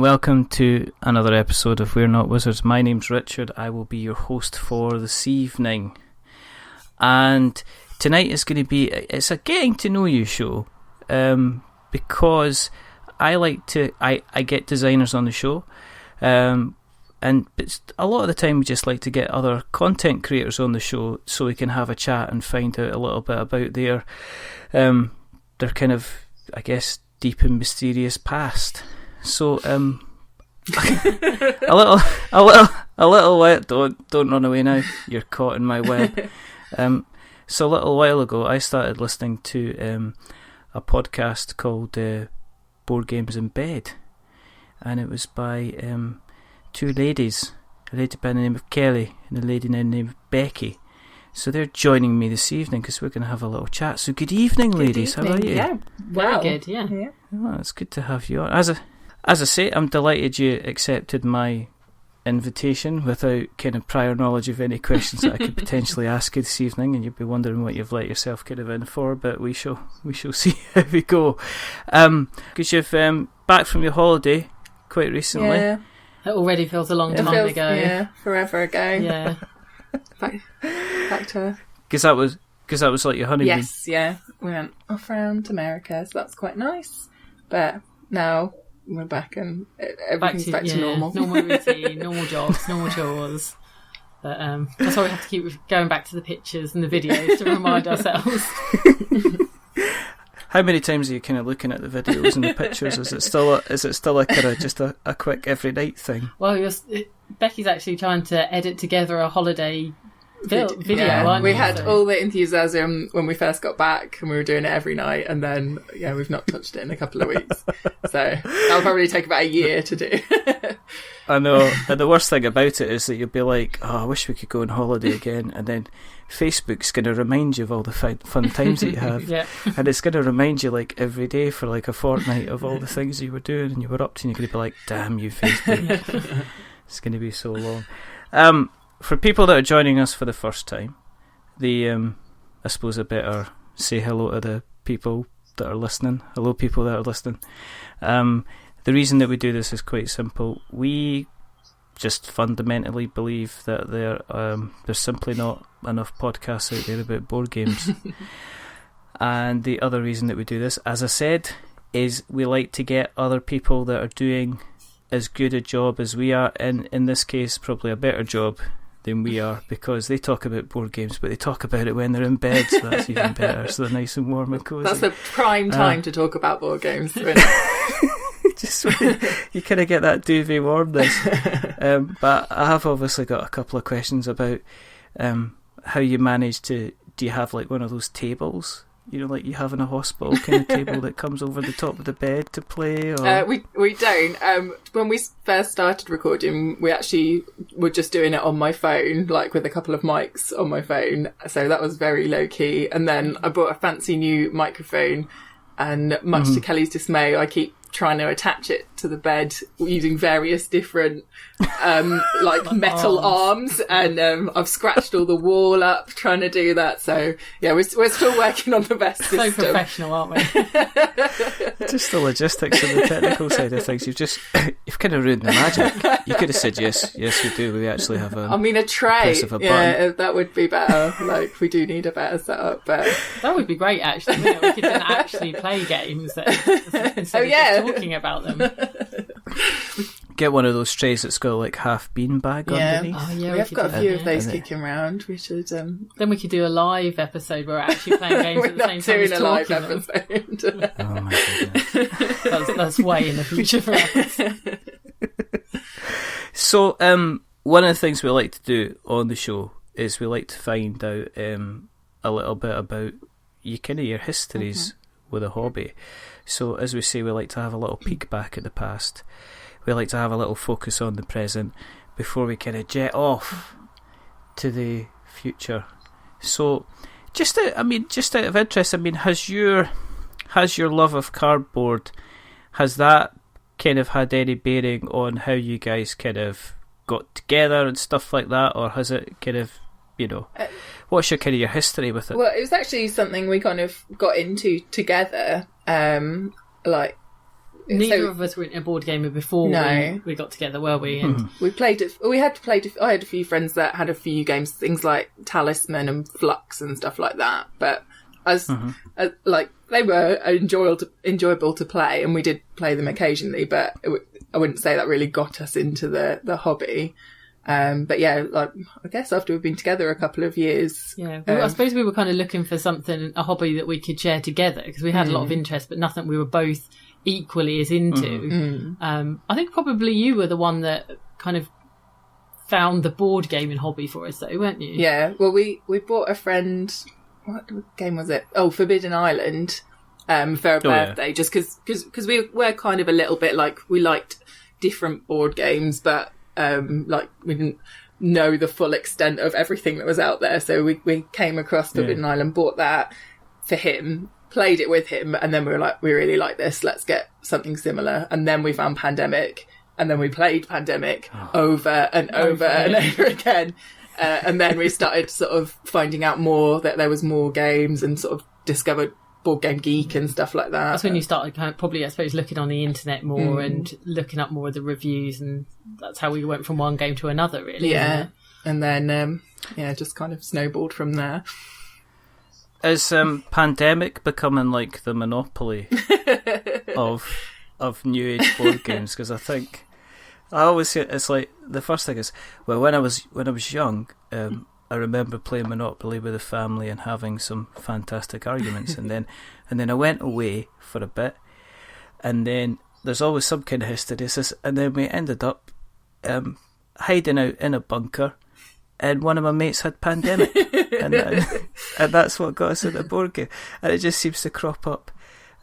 and welcome to another episode of We're Not Wizards. My name's Richard. I will be your host for this evening. And tonight is going to be, it's a getting to know you show, because I get designers on the show, and it's, a lot of the time we just like to get other content creators on the show so we can have a chat and find out a little bit about their kind of, I guess, deep and mysterious past. So a little while, don't run away now, you're caught in my web. So a little while ago I started listening to a podcast called Boardgames in Bed, and it was by two ladies, a lady by the name of Kelly and a lady by the name of Becky. So they're joining me this evening because we're going to have a little chat. So good evening, ladies. How are you? Yeah, very good. Yeah. Oh, it's good to have you on. As I say, I'm delighted you accepted my invitation without kind of prior knowledge of any questions that I could potentially ask you this evening, and you'd be wondering what you've let yourself kind of in for. But we shall see how we go. Because you've back from your holiday quite recently. Yeah. It already feels a long time ago. Yeah, forever ago. Yeah. back to... Because that was like your honeymoon. Yes, yeah. We went off around America, so that's quite nice. But now we're back and everything's back to normal. Normal routine, normal jobs, normal chores. But that's why we have to keep going back to the pictures and the videos to remind ourselves. How many times are you kind of looking at the videos and the pictures? Is it still a kind of just a quick every night thing? Well, Becky's actually trying to edit together a holiday video. Yeah. We had all the enthusiasm when we first got back, and we were doing it every night, and then we've not touched it in a couple of weeks. So that'll probably take about a year to do. I know, and the worst thing about it is that you'll be like, oh, I wish we could go on holiday again, and then Facebook's going to remind you of all the fun times that you have. Yeah. And it's going to remind you like every day for like a fortnight of all the things you were doing and you were up to, and you're going to be like, damn you, Facebook. It's going to be so long. For people that are joining us for the first time, I suppose I better say hello to the people that are listening. Hello, people that are listening. The reason that we do this is quite simple. We just fundamentally believe that there's simply not enough podcasts out there about board games. And the other reason that we do this, as I said, is we like to get other people that are doing as good a job as we are, and in this case probably a better job than we are, because they talk about board games, but they talk about it when they're in bed, so that's even better. So they're nice and warm and cosy. That's the prime time to talk about board games. Just you kind of get that duvet warmness. But I have obviously got a couple of questions about how you manage to. Do you have like one of those tables? You know, like you have in a hospital kind of table that comes over the top of the bed to play? Or... We don't. When we first started recording, we actually were just doing it on my phone, like with a couple of mics on my phone. So that was very low key. And then I bought a fancy new microphone, and much to Kelly's dismay, I keep trying to attach it to the bed using various different like metal arms, and I've scratched all the wall up trying to do that. So yeah, we're still working on the best system. So professional, aren't we? Just the logistics and the technical side of things. You've kind of ruined the magic. You could have said yes we do. We actually have a tray. That would be better. Like, we do need a better setup, but that would be great actually. We could then actually play games instead of just talking about them. Get one of those trays that's got like half beanbag underneath. Oh, yeah, we've got a few of those kicking around. We should. Then we could do a live episode where we're actually playing games at the same time as talking. We're not doing a live episode. Oh my goodness, that's way in the future for us. So, one of the things we like to do on the show is we like to find out a little bit about your histories with a hobby. So, as we say, we like to have a little peek back at the past. We like to have a little focus on the present before we kind of jet off to the future. So, just out of interest, has your love of cardboard, has that kind of had any bearing on how you guys kind of got together and stuff like that, or has it kind of, what's your history with it? Well, it was actually something we kind of got into together. Neither of us were in a board gamer before we got together, were we? And we played it. I had a few friends that had a few games, things like Talisman and Flux and stuff like that. But like they were enjoyable to play, and we did play them occasionally. But I wouldn't say that really got us into the hobby. But yeah, like I guess after we've been together a couple of years, I suppose we were kind of looking for a hobby that we could share together, because we had a lot of interest, but nothing we were both equally as into. I think probably you were the one that kind of found the board gaming hobby for us, though, weren't you? Yeah. Well, we bought a friend. What game was it? Oh, Forbidden Island. For a birthday, just because we were kind of a little bit like we liked different board games, but like we didn't know the full extent of everything that was out there. So we came across Forbidden Island, bought that for him, played it with him, and then we were like, we really like this, let's get something similar. And then we found Pandemic, and then we played Pandemic over and over again. And then we started sort of finding out more, that there was more games, and sort of discovered Board Game Geek and stuff like that. That's when you started kind of probably, I suppose, looking on the internet more and looking up more of the reviews, and that's how we went from one game to another, really. Yeah. And then, just kind of snowballed from there. Is Pandemic becoming like the Monopoly of new age board games? Because I always say it's like, the first thing is, well, when I was young, I remember playing Monopoly with the family and having some fantastic arguments, and then I went away for a bit, and then there's always some kind of hysteresis, and then we ended up hiding out in a bunker, and one of my mates had Pandemic, and that's what got us into board game, and it just seems to crop up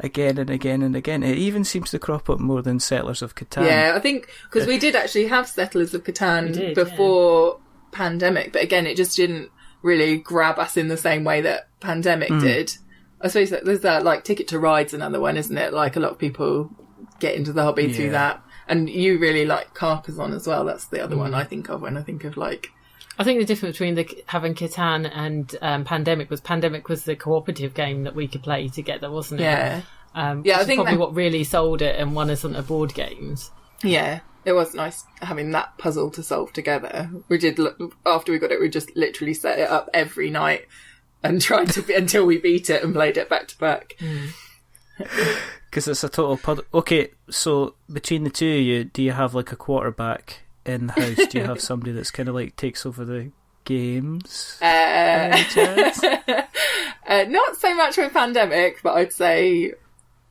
again and again and again. It even seems to crop up more than Settlers of Catan. Yeah, I think because we did actually have Settlers of Catan before Pandemic, but again, it just didn't really grab us in the same way that Pandemic did. I suppose that there's that, like, Ticket to Ride's another one, isn't it? Like, a lot of people get into the hobby through that, and you really like Carcassonne as well. That's the other one I think of when I think of, like, I think the difference between having Catan and Pandemic was the cooperative game that we could play together, wasn't it? Yeah. I think probably what really sold it and won us on the board games. Yeah, it was nice having that puzzle to solve together. We did, after we got it, we just literally set it up every night and tried to until we beat it and played it back to back. Because it's a total puzzle. Okay, so between the two of you, do you have like a quarterback in the house? Do you have somebody that's kind of like takes over the games? Not so much with Pandemic, but I'd say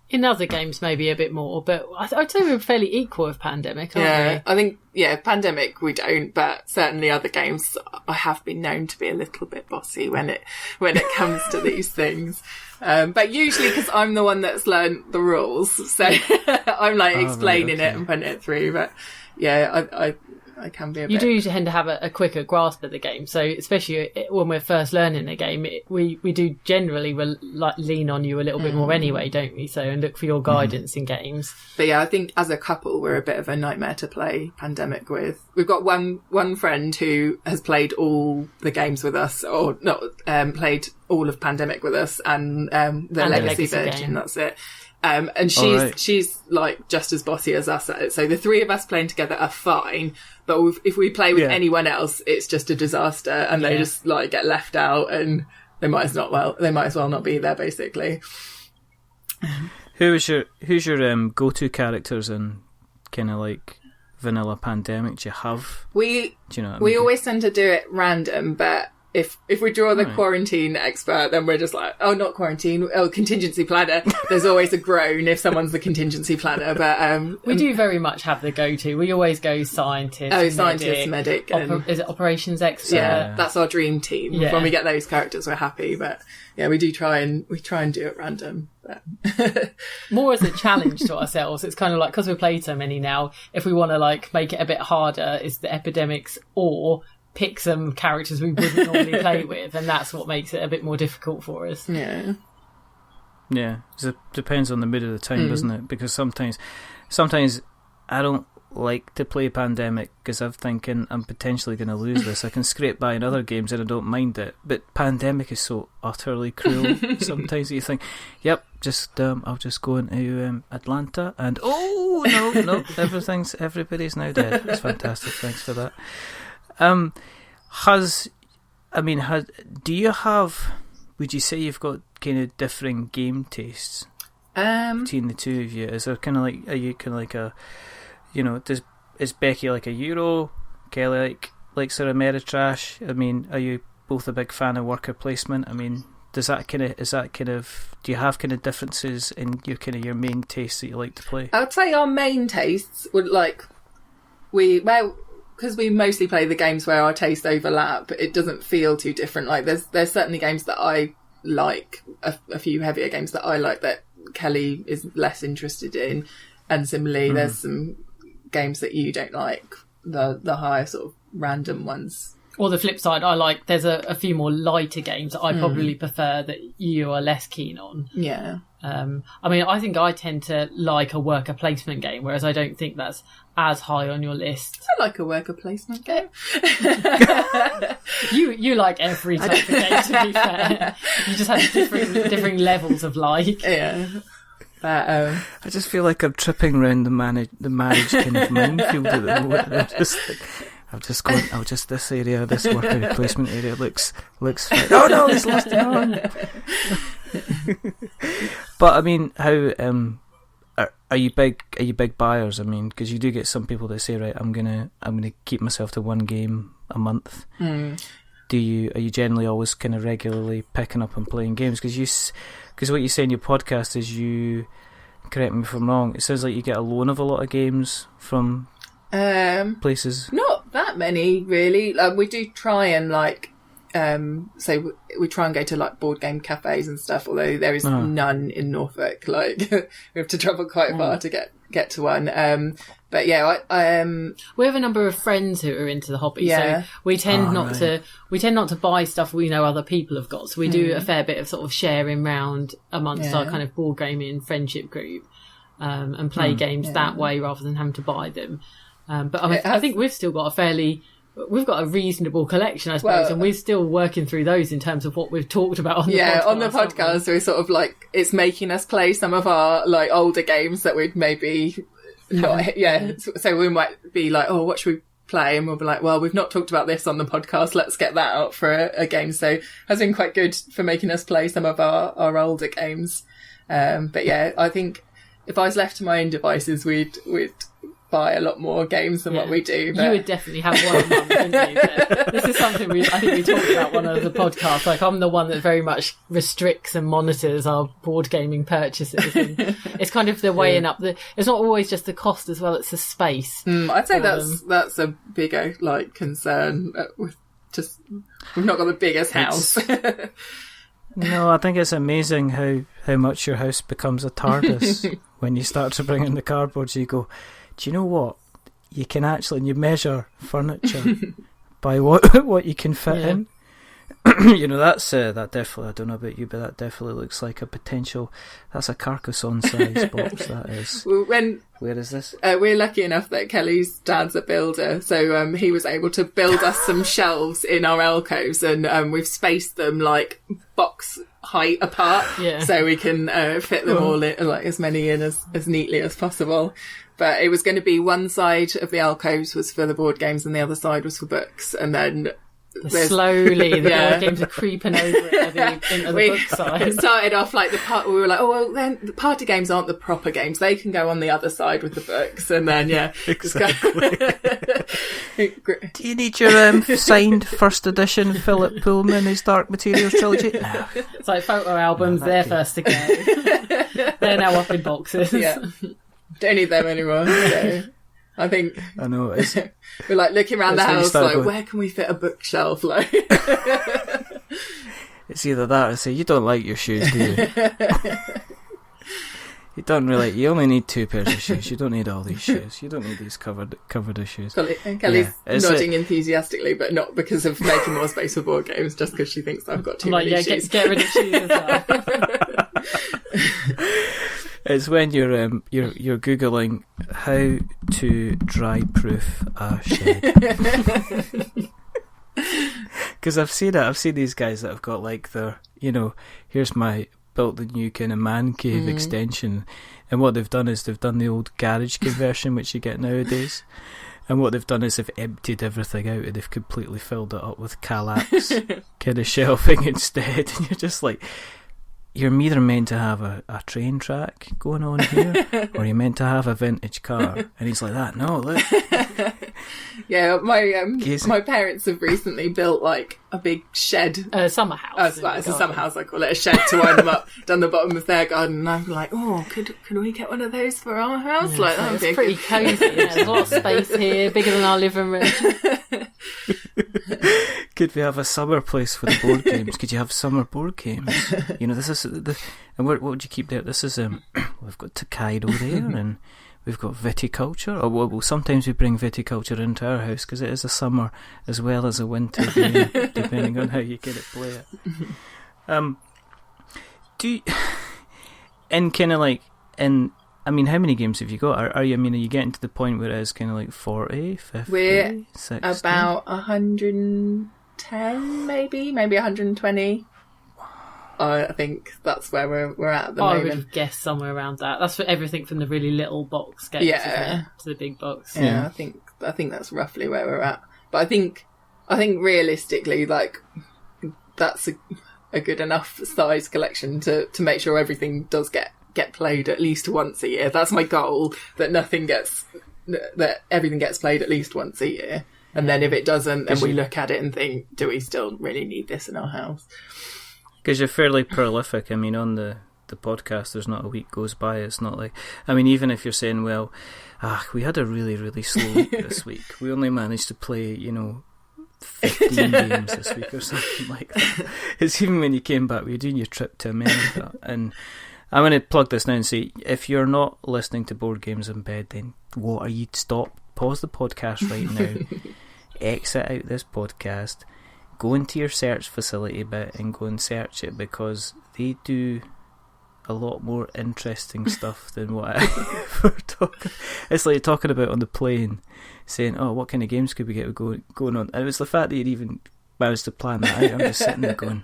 in other games maybe a bit more, but I'd say we're fairly equal with Pandemic, aren't we? I think, Pandemic we don't, but certainly other games I have been known to be a little bit bossy when it comes to these things. But usually because I'm the one that's learned the rules, so I'm like explaining it and putting it through, but I can be a bit... You do tend to have a quicker grasp of the game, so especially when we're first learning a game, we do generally lean on you a little bit more anyway, don't we? So, and look for your guidance in games. But yeah, I think as a couple, we're a bit of a nightmare to play Pandemic with. We've got one friend who has played all the games with us, or not, played all of Pandemic with us, and the Legacy version, game. That's it. And she's like just as bossy as us at it. So the three of us playing together are fine, but if we play with anyone else, it's just a disaster, and they just like get left out, and they might as well not be there, basically. Who's your go-to characters in kind of like vanilla Pandemic? Do you have? We always tend to do it random, but if we draw the quarantine expert, then we're just like, oh, not quarantine, contingency planner. There's always a groan if someone's the contingency planner, but we do very much have the go-to. We always go scientist, medic, is it operations expert? Yeah, that's our dream team. Yeah. When we get those characters, we're happy. But yeah, we try and do it random. But more as a challenge to ourselves. It's kind of like, because we played so many now, if we want to like make it a bit harder, is the epidemics or pick some characters we wouldn't normally play with, and that's what makes it a bit more difficult for us. Yeah, it depends on the mood of the time, doesn't it? Because sometimes I don't like to play Pandemic because I'm thinking I'm potentially going to lose this. I can scrape by in other games and I don't mind it, but Pandemic is so utterly cruel sometimes that you think, yep, just I'll just go into Atlanta and no, everybody's now dead. It's fantastic. Thanks for that. Do you have? Would you say you've got kind of differing game tastes between the two of you? Is there kind of like, are you kind of like a, you know, is Becky like a Euro, Kelly like sort of Ameritrash? I mean, are you both a big fan of worker placement? I mean, do you have kind of differences in your kind of your main tastes that you like to play? I would say our main tastes would because we mostly play the games where our tastes overlap, it doesn't feel too different. Like there's certainly games that I like, a few heavier games that I like that Kelly is less interested in, and similarly there's some games that you don't like, the higher sort of random ones. Or the flip side, there's a few more lighter games that I probably prefer that you are less keen on. Yeah. I think I tend to like a worker placement game, whereas I don't think that's as high on your list. I like a worker placement game. You like every type of game, to be fair. You just have different levels of like. Yeah. But, I just feel like I'm tripping around the marriage kind of minefield at the moment. I'm just like, this area, this worker placement area looks fine. Oh no, he's lost an arm. But I mean, how are you big buyers? I mean, because you do get some people that say, right, I'm gonna keep myself to one game a month. Are you generally always kind of regularly picking up and playing games? Because what you say in your podcast is you, correct me if I'm wrong, it sounds like you get a loan of a lot of games from places. Not that many, really. We do try and we try and go to like board game cafes and stuff, although there is none in Norfolk. Like we have to travel quite far to get to one. But yeah, we have a number of friends who are into the hobby, yeah. so we tend not to buy stuff we know other people have got. So we do a fair bit of sort of sharing round amongst our kind of board gaming friendship group, and play games that way rather than having to buy them. But I think we've still got we've got a reasonable collection, I suppose, and we're still working through those in terms of what we've talked about on the podcast. Yeah, on the podcast, we're sort of like, it's making us play some of our like older games that we'd maybe not, so we might be like, oh, what should we play? And we'll be like, well, we've not talked about this on the podcast, let's get that out for a game. So it has been quite good for making us play some of our older games. But yeah, I think if I was left to my own devices, we'd buy a lot more games than what we do. But... You would definitely have one a month, wouldn't you? But this is something I think we talked about one of the podcasts. Like, I'm the one that very much restricts and monitors our board gaming purchases. And it's kind of the weighing up. It's not always just the cost as well, it's the space. I'd say that's a bigger concern. We've not got the biggest house. No, I think it's amazing how much your house becomes a TARDIS when you start to bring in the cardboard. So you go, do you know what? You can actually, and you measure furniture by what you can fit in. You know, that's that definitely, I don't know about you, but that definitely looks like a potential, that's a Carcassonne size box, that is. Where is this? We're lucky enough that Kelly's dad's a builder, so he was able to build us some shelves in our alcoves, and we've spaced them like box height apart, so we can fit them all in, like as many in as neatly as possible. But it was going to be one side of the alcoves was for the board games and the other side was for books, and then slowly the board games are creeping over into the book side. It started off like we were like, oh well, then the party games aren't the proper games, they can go on the other side with the books, and then exactly. Do you need your signed first edition Philip Pullman, his Dark Materials trilogy? No. It's like photo albums, they're first to go. They're now up in boxes. Don't need them anymore. So I think I know we're like looking around the house, like where can we fit a bookshelf? Like it's either that or say you don't like your shoes, do you? You don't really. You only need 2 pairs of shoes. You don't need all these shoes. You don't need these covered issues. Kelly's nodding enthusiastically, but not because of making more space for board games, just because she thinks I've got too many shoes. Get rid of shoes as well. It's when you're googling how to dry proof a shed. Because I've seen these guys that have got like their, here's my built the new kind of man cave extension, and what they've done is they've done the old garage conversion which you get nowadays, and what they've done is they've emptied everything out and they've completely filled it up with Kallax kind of shelving instead, and you're just like, you're either meant to have a train track going on here, or you're meant to have a vintage car. And he's like, that, no, look. Yeah, my parents have recently built like a big shed. Summer house. It's a summer house, I call it, a shed to wind them up down the bottom of their garden. And I'm like, could we get one of those for our house? Yeah, like, that would be pretty cosy. Yeah, there's a lot of space here, bigger than our living room. Could we have a summer place for the board games? Could you have summer board games? This is and what would you keep there? This is we've got Tokaido there, and we've got viticulture. Or well, sometimes we bring viticulture into our house because it is a summer as well as a winter game, depending on how you get it play it. Do you, and kind of like in. I mean, how many games have you got? Are you getting to the point where it is kind of like 40, 50, We're 60? About 110, maybe 120. I think that's where we're at the moment. I would have guessed somewhere around that. That's for everything from the really little box games to the big box. Yeah, I think that's roughly where we're at. But I think realistically, like, that's a good enough size collection to make sure everything does get played at least once a year. That's my goal, that everything gets played at least once a year. And then if it doesn't, then we look at it and think, do we still really need this in our house? Because you're fairly prolific. I mean, on the podcast, there's not a week goes by. It's not like, I mean, even if you're saying, well, we had a really, really slow week this week. We only managed to play, 15 games this week or something like that. It's even when you came back, we were doing your trip to America, and I'm going to plug this now and say, if you're not listening to Board Games in Bed, then what are you? Pause the podcast right now, exit out this podcast, go into your search facility bit and go and search it, because they do a lot more interesting stuff than what I ever talk. It's like talking about on the plane, saying, what kind of games could we get going on? And it was the fact that you'd even managed to plan that out. I'm just sitting there going,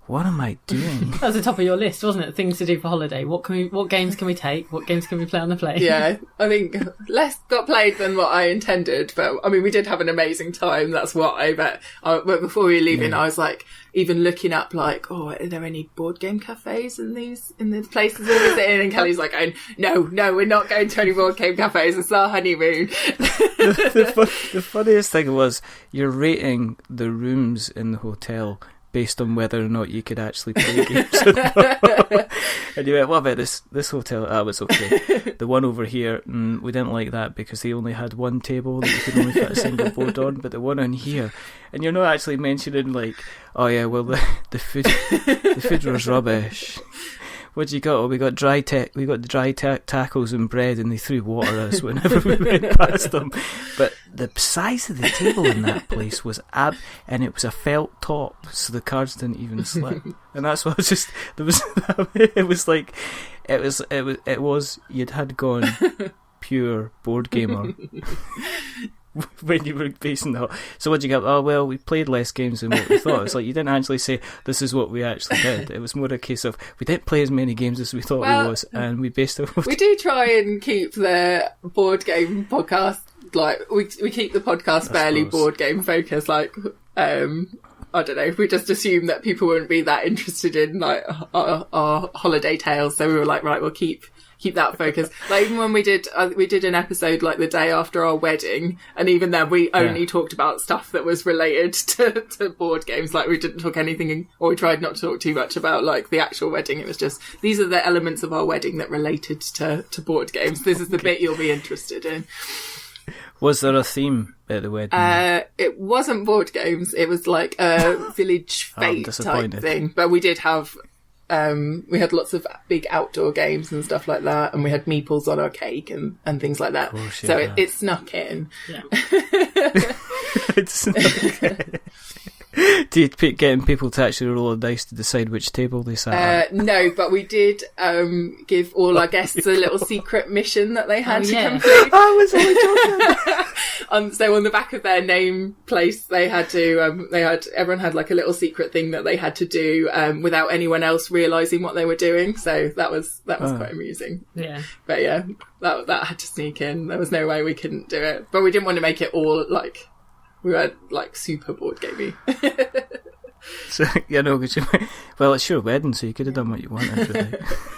what am I doing? That was the top of your list, wasn't it? Things to do for holiday. What games can we take? What games can we play on the plane? Yeah, I think less got played than what I intended, but I mean, we did have an amazing time. That's why. But before we were leaving, I was like, even looking up, like, are there any board game cafes in the places we're visiting? And Kelly's like, no, we're not going to any board game cafes. It's our honeymoon. The funniest thing was, you're rating the rooms in the hotel based on whether or not you could actually play games. And you went, what about this hotel? That was okay. The one over here, we didn't like that because they only had one table that you could only fit a single board on, but the one on here, and you're not actually mentioning like, oh yeah, well the food was rubbish. What do you got? Oh, we got dry tacos and bread, and they threw water at us whenever we went past them. But the size of the table in that place was and it was a felt top, so the cards didn't even slip. And that's what it was you'd had gone pure board gamer. When you were basing that. So what did you get? Oh, well, we played less games than what we thought. It's like you didn't actually say this is what we actually did. It was more a case of we didn't play as many games as we thought we was, and we based it. We do try and keep the board game podcast, like we keep the podcast fairly board game focused. Like I don't know, we just assumed that people wouldn't be that interested in like our holiday tales, so we were like, right, we'll keep that focus. Like even when we did an episode like the day after our wedding, and even then we only talked about stuff that was related to board games. Like we didn't talk anything, or we tried not to talk too much about like the actual wedding. It was just, these are the elements of our wedding that related to board games. This is the bit you'll be interested in. Was there a theme at the wedding? It wasn't board games. It was like a village fete type thing. But we did have we had lots of big outdoor games and stuff like that, and we had meeples on our cake and things like that. So it snuck in. Yeah. It snuck in. Do you getting people to actually roll a dice to decide which table they sat at? No, but we did give all our guests a little secret mission that they had to complete. I was only joking. So on the back of their name place, they had to. Everyone had like a little secret thing that they had to do without anyone else realising what they were doing. So that was quite amusing. Yeah, but yeah, that had to sneak in. There was no way we couldn't do it, but we didn't want to make it all like. We were like super board gamey. So, well, it's your wedding, so you could have done what you wanted, really.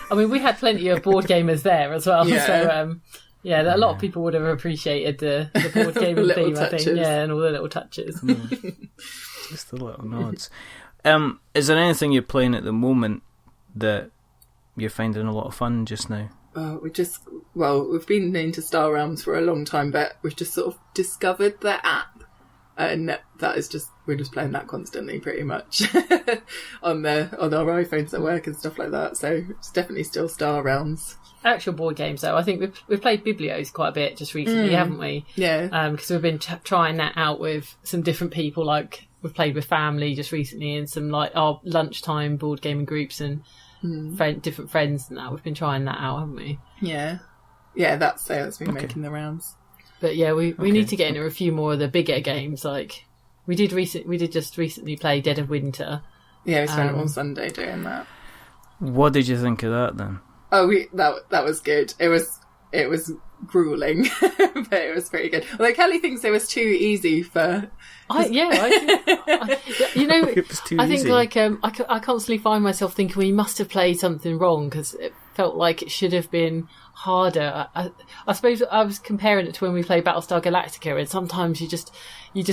I mean, we had plenty of board gamers there as well. Yeah. So, a lot of people would have appreciated the board gaming theme, touches. I think. Yeah, and all the little touches. Just the little nods. Is there anything you're playing at the moment that you're finding a lot of fun just now? We've been into Star Realms for a long time, but we've just sort of discovered the app. And that is we're just playing that constantly, pretty much, on our iPhones at work and stuff like that. So it's definitely still Star Realms. Actual board games, though, I think we've played Biblios quite a bit just recently, haven't we? Yeah. Because we've been trying that out with some different people. Like we've played with family just recently, and some like our lunchtime board gaming groups and different friends and that. We've been trying that out, haven't we? Yeah. Yeah, that's been making the rounds. But yeah, we need to get into a few more of the bigger games. Like we did just recently play Dead of Winter. Yeah, we spent it on Sunday doing that. What did you think of that then? Oh, that was good. It was grueling, but it was pretty good. Although Kelly thinks it was too easy for. It was too I think easy. like I constantly find myself thinking we must have played something wrong because it felt like it should have been harder. I suppose I was comparing it to when we played Battlestar Galactica, and sometimes you just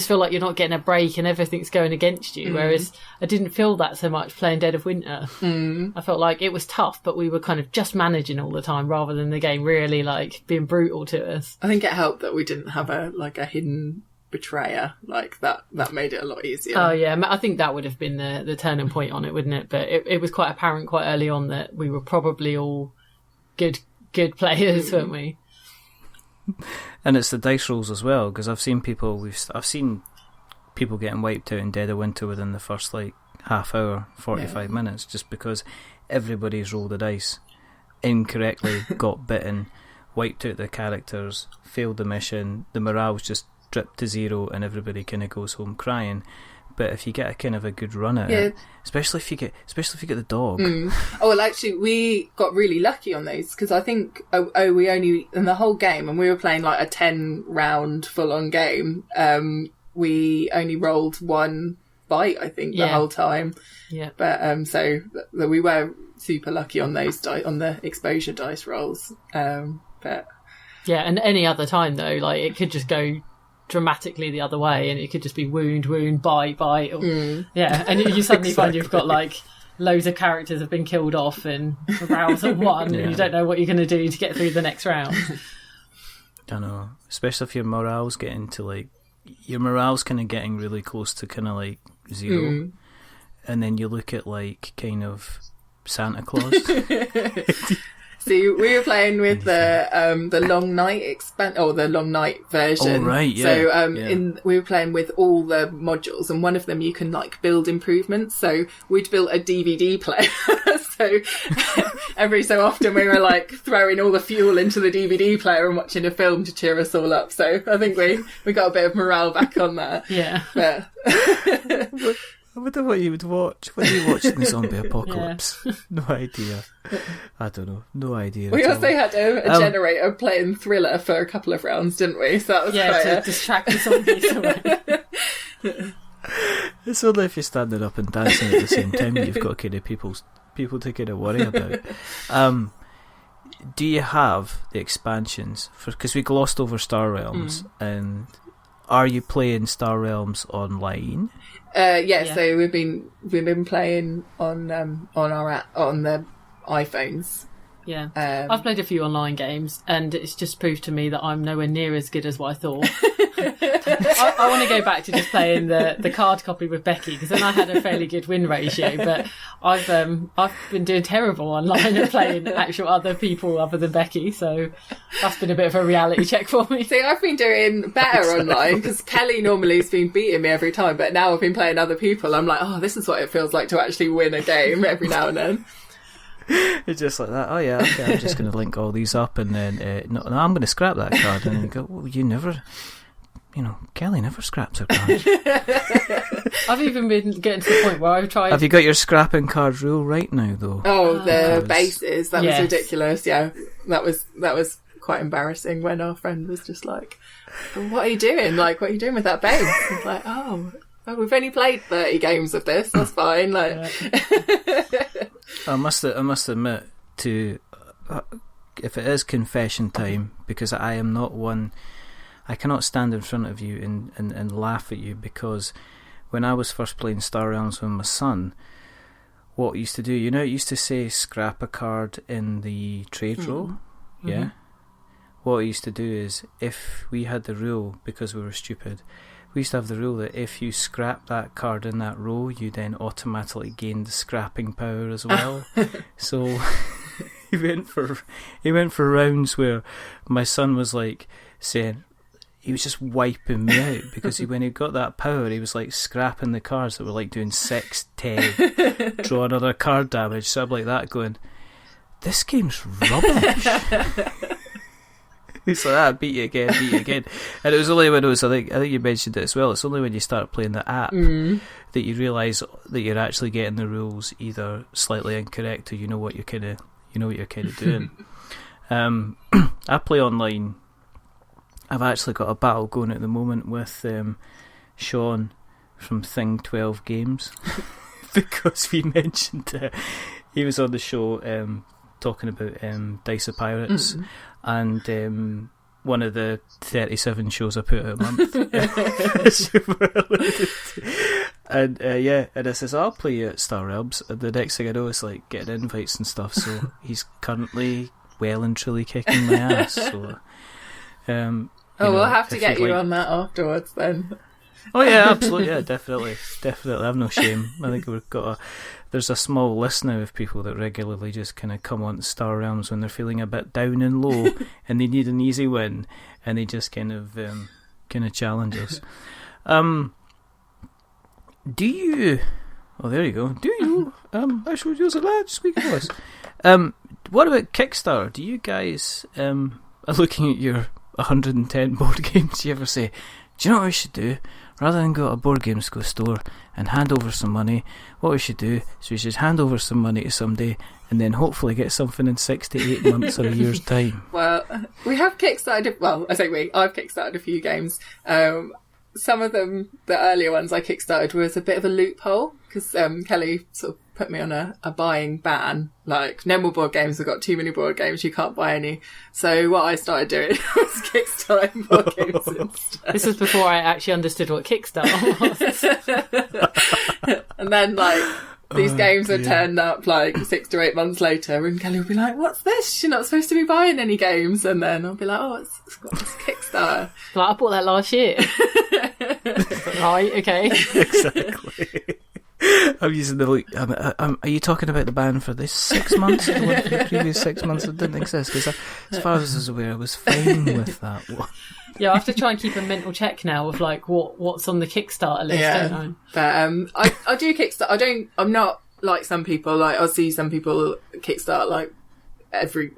feel like you're not getting a break and everything's going against you. Whereas I didn't feel that so much playing Dead of Winter. I felt like it was tough, but we were kind of just managing all the time rather than the game really like being brutal to us. I think it helped that we didn't have a hidden betrayer like that. That made it a lot easier. Oh yeah, I think that would have been the turning point on it, wouldn't it? But it was quite apparent quite early on that we were probably all good players, weren't we? And it's the dice rolls as well, because I've seen people getting wiped out in Dead of Winter within the first like half hour, 45 minutes, just because everybody's rolled the dice incorrectly, got bitten, wiped out their characters, failed the mission, the morale's just dripped to zero, and everybody kind of goes home crying. But if you get a kind of a good run at it, especially if you get the dog. Oh well, actually, we got really lucky on those because I think we only in the whole game, and we were playing like a 10-round full-on game. We only rolled one bite, I think, the whole time. Yeah. But so we were super lucky on those on the exposure dice rolls. But yeah, and any other time though, like it could just go dramatically the other way, and it could just be wound, bite, or, and you suddenly find you've got like loads of characters have been killed off and morale's at one, and you don't know what you're going to do to get through the next round. I know, especially if your morale's getting to like kind of getting really close to kind of like zero, and then you look at like kind of Santa Claus. See, we were playing with the Long Night the Long Night version. Oh right, yeah. So we were playing with all the modules, and one of them you can like build improvements. So we'd built a DVD player. So every so often we were like throwing all the fuel into the DVD player and watching a film to cheer us all up. So I think we got a bit of morale back on that. Yeah. But I wonder what you would watch. What are you watching the zombie apocalypse? No idea. I don't know. No idea. We also had a generator playing Thriller for a couple of rounds, didn't we? So that was to distract the zombies away. It's only if you're standing up and dancing at the same time that you've got kind of people to kind of worry about. Do you have the expansions? Because we glossed over Star Realms, and are you playing Star Realms online? So we've been playing on our app, on the iPhones. Yeah, I've played a few online games, and it's just proved to me that I'm nowhere near as good as what I thought. I want to go back to just playing the card copy with Becky, because then I had a fairly good win ratio. But I've been doing terrible online at playing actual other people other than Becky, so that's been a bit of a reality check for me. See, I've been doing better online, because Kelly normally has been beating me every time, but now I've been playing other people. I'm like, oh, this is what it feels like to actually win a game every now and then. It's just like that. Oh yeah, okay, I'm just going to link all these up, and then no, I'm going to scrap that card. And you go, well, you never, Kelly never scraps her cards. I've even been getting to the point where I've tried. Have you got your scrapping card rule right now, though? Oh, the bases. That was ridiculous. Yeah, that was quite embarrassing when our friend was just like, "What are you doing? Like, what are you doing with that base?" I was like, "Oh, we've only played 30 games of this. That's fine." Like. I must admit to, if it is confession time, because I am not one, I cannot stand in front of you and laugh at you, because when I was first playing Star Realms with my son, what it used to do, it used to say scrap a card in the trade roll, yeah? What it used to do is, if we had the rule, because we were stupid, we used to have the rule that if you scrap that card in that row, you then automatically gain the scrapping power as well. So he went for rounds where my son was like saying, he was just wiping me out, because when he got that power, he was like scrapping the cards that were like doing 6, 10, draw another card damage. So I'm like that going, this game's rubbish. He's like, beat you again. And it was only when it was, I think you mentioned it as well, it's only when you start playing the app that you realise that you're actually getting the rules either slightly incorrect, or you know what you're kind of doing. I play online. I've actually got a battle going at the moment with Sean from Thing 12 Games, because we mentioned he was on the show talking about Dice of Pirates, and one of the 37 shows I put out a month. And I says, I'll play you at Star Realms, and the next thing I know is like getting invites and stuff, so he's currently well and truly kicking my ass. So we'll have to get you on that afterwards then. Oh yeah, absolutely, yeah, definitely. I've no shame. I think there's a small list now of people that regularly just kind of come on to Star Realms when they're feeling a bit down and low and they need an easy win, and they just kind of challenge us. Do you? Oh, there you go. Do you? I should use a large speaker voice. What about Kickstarter? Do you guys are looking at your 110 board games? Do you ever say, do you know what we should do? Rather than go to a Boardgames store and hand over some money, what we should do is we should hand over some money to somebody and then hopefully get something in 6 to 8 months or a year's time. Well, we have kickstarted, I've kickstarted a few games. Some of them, the earlier ones I kickstarted, was a bit of a loophole, because Kelly sort of put me on a buying ban. Like, no more board games, I've got too many board games, you can't buy any. So what I started doing was kickstarting board games instead. This was before I actually understood what Kickstarter was. And then, like, these games would turn up like 6 to 8 months later, and Kelly would be like, what's this? You're not supposed to be buying any games. And then I'll be like, oh, it's got this Kickstarter. Like, I bought that last year. Right, okay. Exactly. I'm using the are you talking about the ban for this 6 months, or the one for the previous 6 months that didn't exist? Because as far as I was aware, I was fine with that one. Yeah, I have to try and keep a mental check now of like what's on the Kickstarter list, don't I? But I do Kickstarter. I'm not like some people. Like, I'll see some people Kickstart like every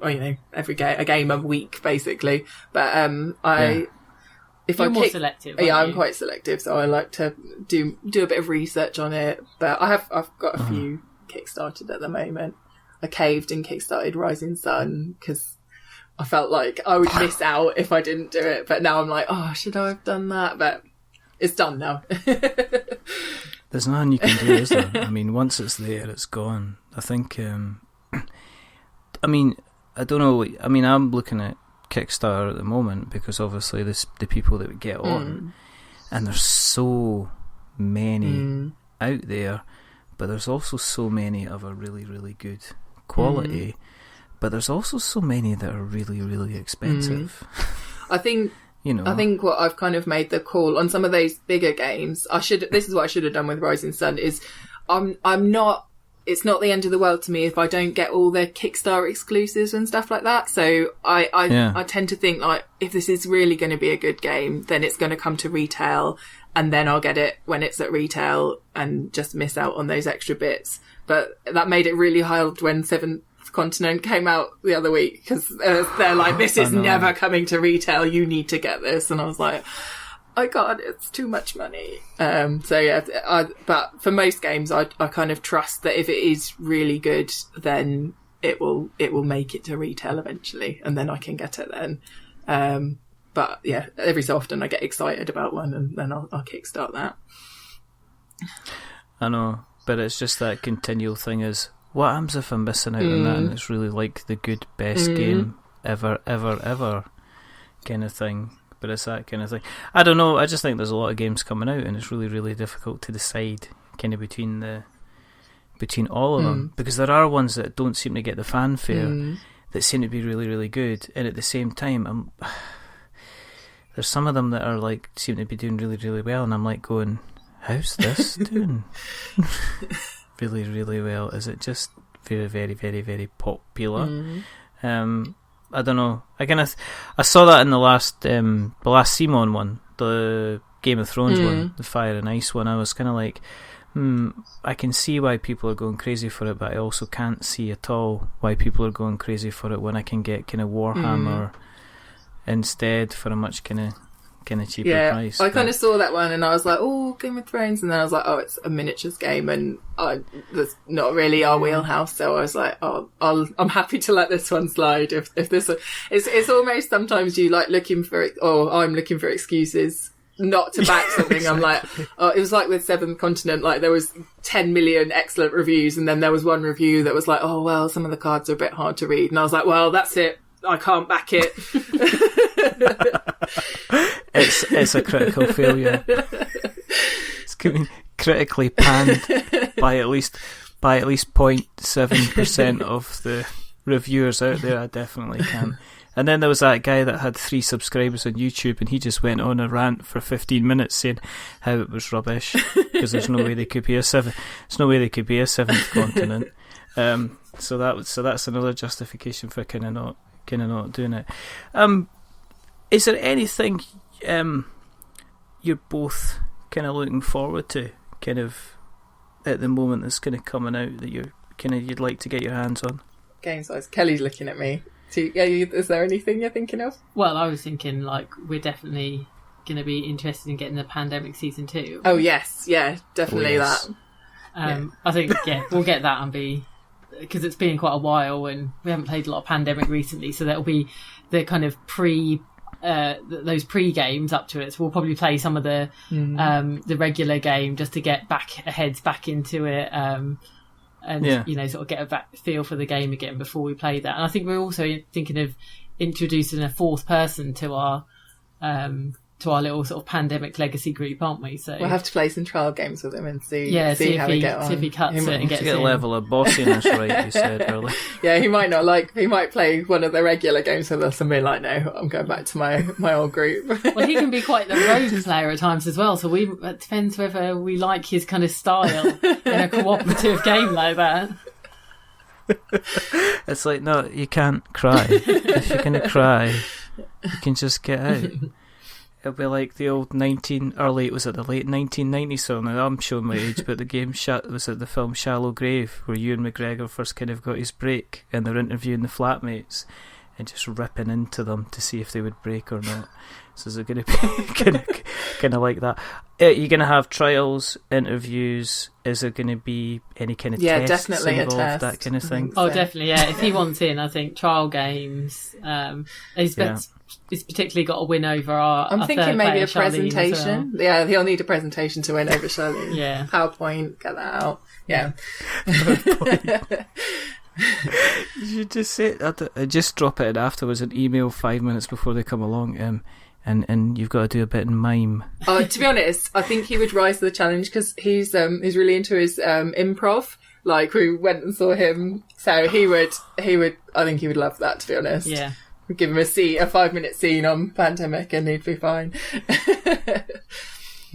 game a week basically. But You're more selective. Yeah, I'm quite selective, so I like to do a bit of research on it. But I've got a few kickstarted at the moment. I caved and kickstarted Rising Sun because I felt like I would miss out if I didn't do it. But now I'm like, oh, should I have done that? But it's done now. There's nothing you can do, is there? I mean, once it's there, it's gone. I think. I mean, I don't know. I mean, I'm looking at Kickstarter at the moment because obviously the people that we get on, and there's so many out there, but there's also so many of a really, really good quality, but there's also so many that are really, really expensive. I think you know. I think what I've kind of made the call on some of those bigger games, this is what I should have done with Rising Sun, is I'm not, it's not the end of the world to me if I don't get all the Kickstarter exclusives and stuff like that. So I tend to think, like, if this is really going to be a good game, then it's going to come to retail, and then I'll get it when it's at retail and just miss out on those extra bits. But that made it really hard when Seventh Continent came out the other week, because they're like, this is never coming to retail, you need to get this. And I was like, I can't, it's too much money. So yeah, but for most games, I kind of trust that if it is really good, then it will make it to retail eventually, and then I can get it then. But yeah, every so often I get excited about one, and then I'll kickstart that. I know, but it's just that continual thing is, what happens if I'm missing out on that, and it's really like the good best game ever kind of thing. But it's that kind of thing. I don't know, I just think there's a lot of games coming out, and it's really, really difficult to decide kind of between all of them, because there are ones that don't seem to get the fanfare that seem to be really, really good, and at the same time there's some of them that are like seem to be doing really, really well, and I'm like going, how's this doing really, really well? Is it just very, very, very, very popular? I don't know. I saw that in the last Simon one, the Game of Thrones one, the Fire and Ice one. I was kind of like, I can see why people are going crazy for it, but I also can't see at all why people are going crazy for it when I can get kind of Warhammer instead for a much kind of cheaper price. I kind of saw that one and I was like, oh, Game of Thrones, and then I was like, oh, it's a miniatures game, and that's not really our wheelhouse, so I was like, oh, I'm happy to let this one slide. If this, it's almost sometimes you like looking for, I'm looking for excuses not to back something. Exactly. I'm like, it was like with Seventh Continent, like there was 10 million excellent reviews, and then there was one review that was like, oh well, some of the cards are a bit hard to read, and I was like, well, that's it, I can't back it. It's a critical failure. It's getting critically panned by at least 0.7% of the reviewers out there. I definitely can. And then there was that guy that had 3 subscribers on YouTube, and he just went on a rant for 15 minutes saying how it was rubbish, because there's no way they could be a seventh continent. So that's another justification for kind of not doing it. Is there anything you're both kind of looking forward to, kind of at the moment, that's kind of coming out that you'd like to get your hands on? Games wise, Kelly's looking at me. Is there anything you're thinking of? Well, I was thinking like we're definitely going to be interested in getting the Pandemic Season 2. Oh yes, yeah, definitely that. I think we'll get that, and because it's been quite a while and we haven't played a lot of Pandemic recently, so that'll be the kind of those pre-games up to it. So we'll probably play some of the regular game just to get heads back into it, and sort of get a feel for the game again before we play that. And I think we're also thinking of introducing a fourth person to our little sort of Pandemic Legacy group, aren't we? So we'll have to play some trial games with him and see how we get on. See if he cuts it and gets to get a level of bossiness right, you said earlier. Yeah, he might play one of the regular games with us and be like, no, I'm going back to my old group. Well, he can be quite the rogue player at times as well, so it depends whether we like his kind of style in a cooperative game like that. It's like, no, you can't cry. If you're going to cry, you can just get out. It'll be like the old late 1990s song. Now I'm showing my age, but the game was at the film Shallow Grave, where Ewan McGregor first kind of got his break, and they're interviewing the flatmates and just ripping into them to see if they would break or not. So is it going to be kind of like that? You're going to have trials, interviews. Is there going to be any kind of tests definitely involved, a test. that kind of thing? Oh, definitely, yeah. If he wants in, I think trial games. He's particularly got a win over our. I'm thinking maybe a presentation. Well. Yeah, he'll need a presentation to win over Charlene. Yeah, PowerPoint, get that out. Yeah. You should just say just drop it in afterwards, an email 5 minutes before they come along, and you've got to do a bit in mime. To be honest, I think he would rise to the challenge, because he's really into his improv. Like, we went and saw him, so he would. I think he would love that, to be honest. Yeah. give him a 5-minute scene on Pandemic and he'd be fine.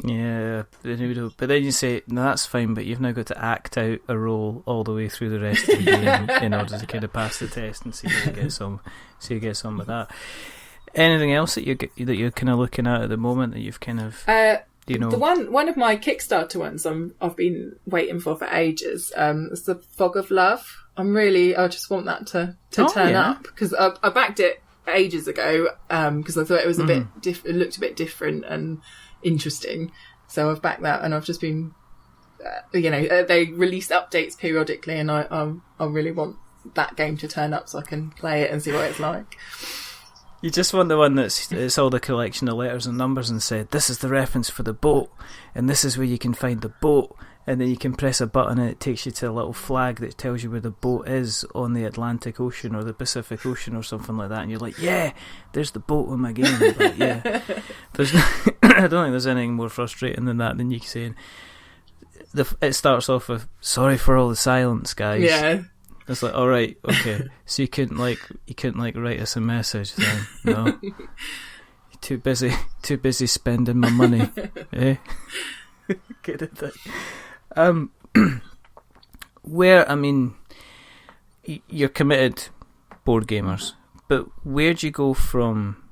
Yeah, but then you say, no, that's fine, but you've now got to act out a role all the way through the rest of the game in order to kind of pass the test and see how he gets on. With that. Anything else that you're kind of looking at the moment that you've kind of, The one of my Kickstarter ones I've been waiting for ages. It's the Fog of Love. I just want that to turn up, because I backed it ages ago because I thought it was a bit it looked a bit different and interesting, so I've backed that, and I've just been they release updates periodically, and I really want that game to turn up so I can play it and see what it's like. You just want the one it's all the collection of letters and numbers and said, this is the reference for the boat, and this is where you can find the boat, and then you can press a button and it takes you to a little flag that tells you where the boat is on the Atlantic Ocean or the Pacific Ocean or something like that, and you're like, yeah, there's the boat in my game. But yeah, I don't think there's anything more frustrating than that, than you saying it starts off with, sorry for all the silence, guys. Yeah. It's like, all right, okay. So you couldn't write us a message then? No, you're too busy spending my money. Eh? Get it? You're committed board gamers, but where do you go from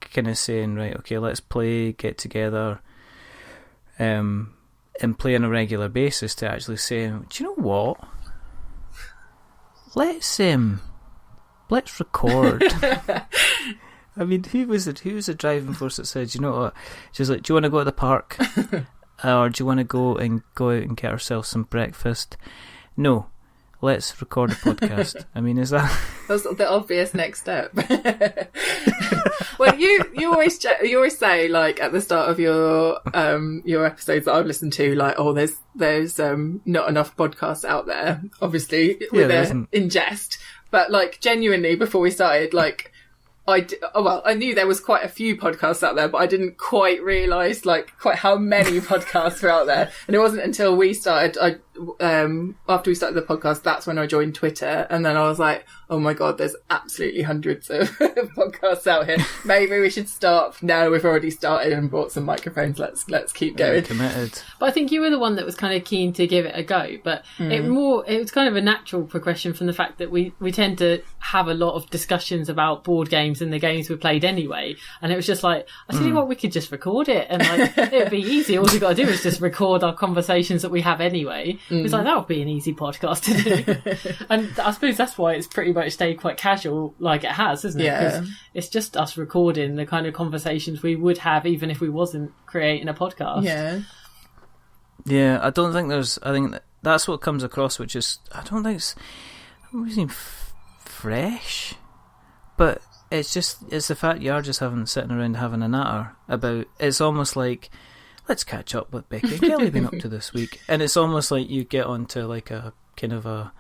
kind of saying, right, okay, let's play, get together, and play on a regular basis, to actually saying, do you know what? Let's record. I mean, who was the driving force that said, you know what? She's like, do you want to go to the park, or do you want to go out and get ourselves some breakfast? No, let's record a podcast. I mean, is that's the obvious next step? Well, you always say, like, at the start of your episodes that I've listened to, like, oh, there's not enough podcasts out there, obviously, in jest, but, like, genuinely, before we started, like, I knew there was quite a few podcasts out there, but I didn't quite realise, like, quite how many podcasts were out there. And it wasn't until we started, after we started the podcast, that's when I joined Twitter. And then I was like, oh my God, there's absolutely hundreds of podcasts out here. Maybe we should start. No, we've already started and bought some microphones. Let's keep going. Committed. But I think you were the one that was kind of keen to give it a go. But it was kind of a natural progression from the fact that we tend to have a lot of discussions about board games and the games we played anyway, and it was just like, I tell you what, we could just record it, and like it'd be easy. All we got to do is just record our conversations that we have anyway. It's like, that would be an easy podcast to do. And I suppose that's why it's pretty much stayed quite casual, like it has, isn't it? Yeah. Because it's just us recording the kind of conversations we would have even if we wasn't creating a podcast. Yeah, I think that's what comes across, which is, I don't think it's really fresh, but it's the fact you are just sitting around having a natter about. It's almost like, let's catch up what Becky and Kelly been up to this week, and it's almost like you get onto like a kind of a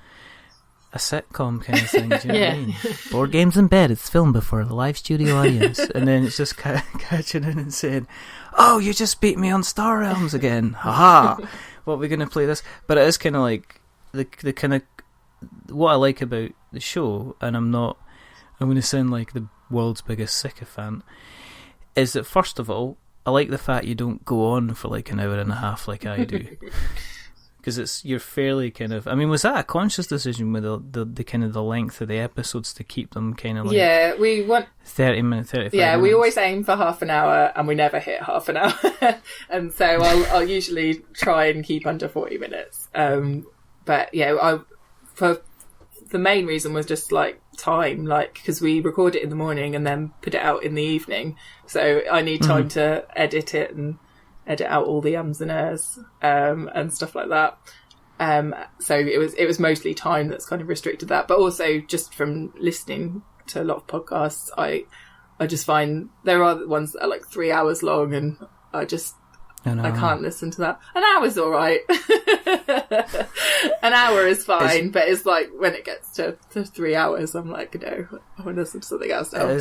sitcom kind of thing. Do you know what I mean? Board Games in Bed. It's filmed before a live studio audience, and then it's just catching in and saying, "Oh, you just beat me on Star Realms again! Haha! What are we going to play this?" But it is kind of like the kind of what I like about the show, and I'm going to sound like the world's biggest sycophant, is that first of all, I like the fact you don't go on for like an hour and a half like I do. Because you're fairly kind of, I mean, was that a conscious decision with the kind of the length of the episodes to keep them kind of like, yeah, we want 30 minutes, 35 minutes. We always aim for half an hour and we never hit half an hour. And so I'll usually try and keep under 40 minutes. But yeah, for the main reason was just like time, like, because we record it in the morning and then put it out in the evening. So I need time to edit it and edit out all the ums and ers and stuff like that. So it was mostly time that's kind of restricted that, but also just from listening to a lot of podcasts, I just find there are ones that are like 3 hours long, and I can't listen to that. An hour's all right. An hour is fine, but it's like when it gets to 3 hours, I'm like, no, I want to listen to something else now.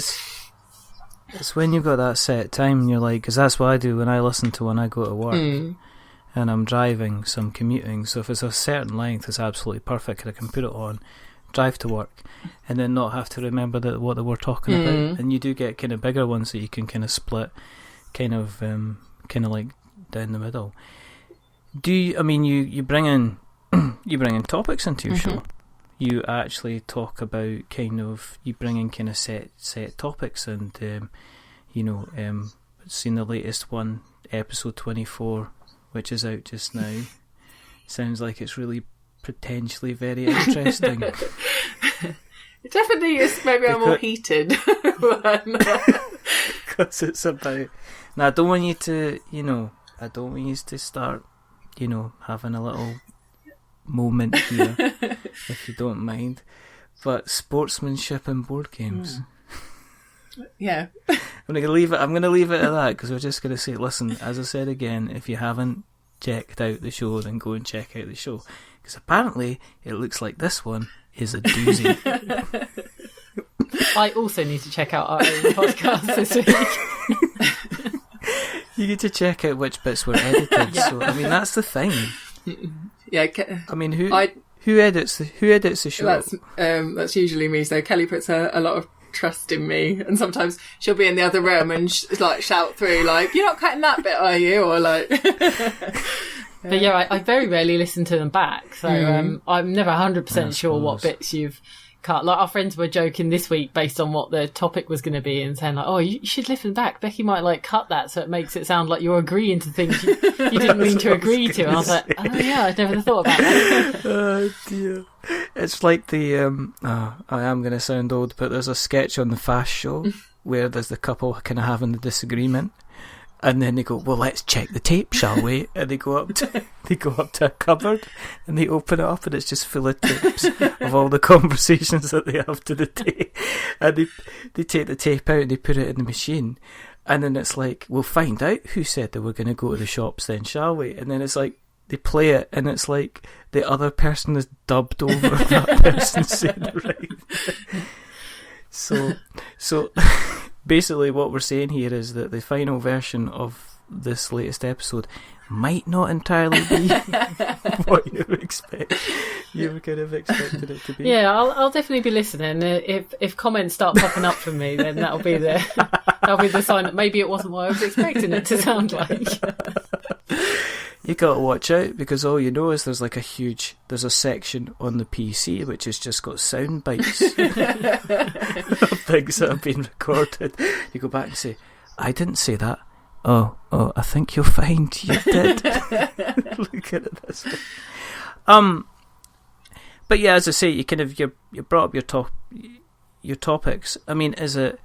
It's when you've got that set time and you're like, because that's what I do when I listen to when I go to work and I'm driving, so I'm commuting. So if it's a certain length, it's absolutely perfect, and I can put it on, drive to work, and then not have to remember what they were talking about. And you do get kind of bigger ones that you can kind of split, kind of like down the middle. You bring in topics into your show? You actually talk about you bring in kind of set topics, and seen the latest one, episode 24, which is out just now. Sounds like it's really potentially very interesting. It definitely is. Maybe I'm more heated. Because it's about... Now, I don't want you to, to start, having a little moment here, if you don't mind. But sportsmanship and board games. Yeah. I'm going to leave it at that, because we're just going to say, listen, as I said again, if you haven't checked out the show, then go and check out the show. Because apparently it looks like this one is a doozy. I also need to check out our own podcast this week. You get to check out which bits were edited. So that's the thing. Yeah. Who edits the show? That's usually me. So Kelly puts a lot of trust in me, and sometimes she'll be in the other room and shout through like, "You're not cutting that bit, are you?" Or like. But yeah, I very rarely listen to them back, so I'm never 100% sure what bits you've cut. Like, our friends were joking this week based on what the topic was going to be, and saying like, "Oh, you should listen back. Becky might cut that, so it makes it sound like you're agreeing to things you didn't mean to agree to." And I was like, "Oh yeah, I'd never thought about that." Oh dear. It's like the I am going to sound old, but there's a sketch on the Fast Show where there's the couple kind of having the disagreement. And then they go, "Well, let's check the tape, shall we?" And they go up to a cupboard, and they open it up, and it's just full of tapes of all the conversations that they have to the day. And they take the tape out and they put it in the machine, and then it's like, "We'll find out who said they were going to go to the shops, then, shall we?" And then it's like they play it, and it's like the other person is dubbed over that person saying the right thing. So. Basically, what we're saying here is that the final version of this latest episode might not entirely be what you were kind of expected it to be. Yeah, I'll definitely be listening. If comments start popping up from me, then that'll be the sign that maybe it wasn't what I was expecting it to sound like. You got to watch out, because all you know is there's a section on the PC which has just got sound bites of things that have been recorded. You go back and say, "I didn't say that." Oh, I think you'll find you did. Look at it this way. But yeah, as I say, you brought up your topics. I mean, is it